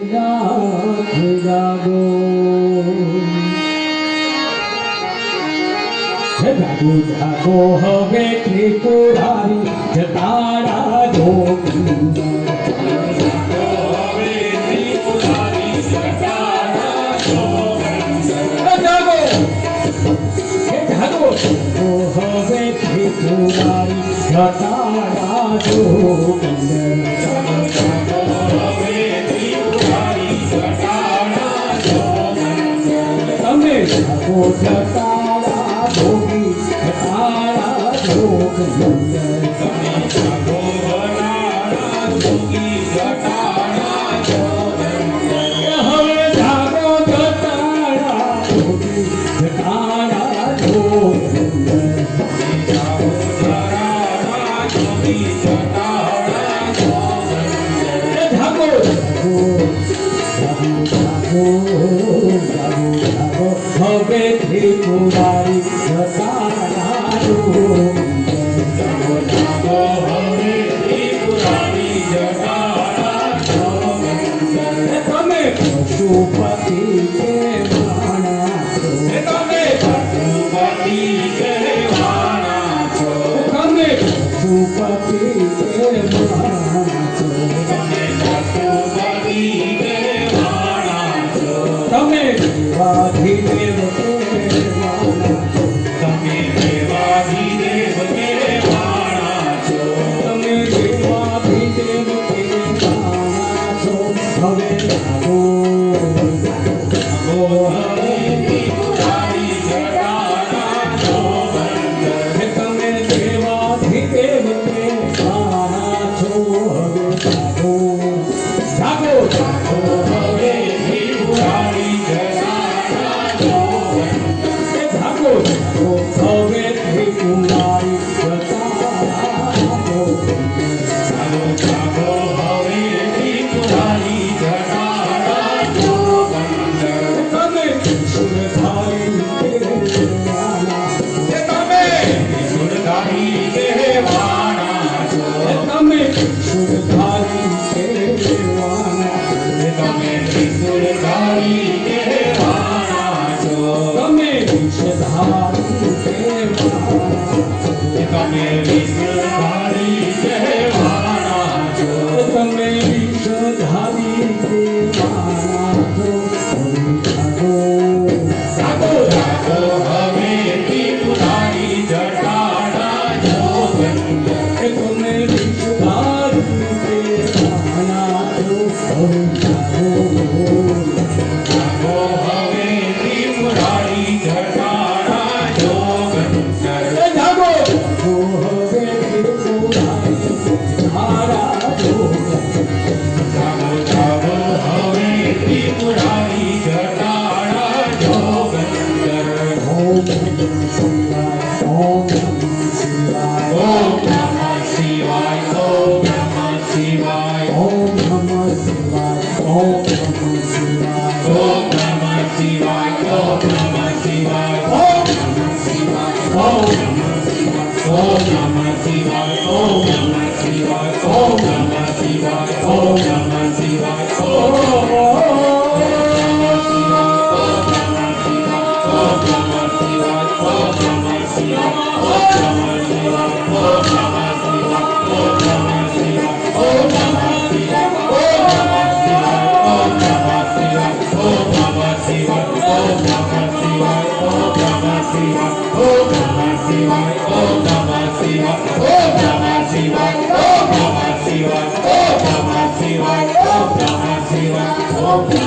નાથ જાગો જાગો જાગો હવે ત્રિપુરારી જતારા જોગીંદર હવે ત્રિપુરારી જતારા જોગીંદર તમે જાગો જતારા જોગી જતારા જોગીંદર તમે જાગો જતારા જોગી જતારા જોગીંદર હવે જાગો જતારા જોગી જતારા જોગીંદર જાગો જતારા જોગી જતારા જોગીંદર જાગો જાગો હવે ત્રિપુરારી જતારા જોગીંદર જાગો જાગો હવે ત્રિપુરારી જતારા જોગીંદર તમે પશુપતિ કહેવાના છો તમે પશુપતિ કહેવાના છો તમે પશુપતિ કહેવાના છો તમે પશુપતિ કહેવાના છો તમે દેવાધિદેવ કહેવાના છો તમે દેવાધિદેવ કહેવાના છો તમે દેવાધિદેવ કહેવાના છો હવે જાગો જાગો હવે ત્રિપુરારી જતારા જોગીંદર તમે દેવાધિદેવ કહેવાના છો હવે જાગો જાગો જાગો હવે ત્રિપુરારી જતારા જોગીંદર જાગો જાગો હવે ત્રિપુરારી જતારા જોગીંદર જાગો જાગો હવે ત્રિપુરારી જતારા જોગીંદર તમે ત્રિશુળધારી કહેવાના તમે ત્રિશુળધારી કહેવાના છો તમે ત્રિશુળધારી કહેવાના તમે ત્રિશુળધારી કહેવાના છો તમે વિષધારી કહેવાના તમે વિષધારી કહેવાના છો તમે વિષધારી કહેવાના છો જાગો જાગો હવે ત્રિપુરારી જટારા જોગીંદર તમે વિષધારી કહેવાના છો જાગો હવે ત્રિપુરારી જટારા જોગીંદર જાગો હવે ત્રિપુરારી જટારા જોગીંદર જાગો જાગો હવે ત્રિપુરારી જટારા જોગીંદર ઓમ નમઃ શિવાય ઓમ નમઃ શિવાય ઓમ નમઃ શિવાય ઓમ નમઃ શિવાય ઓમ નમઃ શિવાય ઓમ નમઃ શિવાય ઓમ નમઃ શિવાય ઓમ નમઃ શિવાય ઓમ નમઃ શિવાય ઓમ નમઃ શિવાય ઓમ નમઃ શિવાય ઓમ નમઃ શિવાય Oh,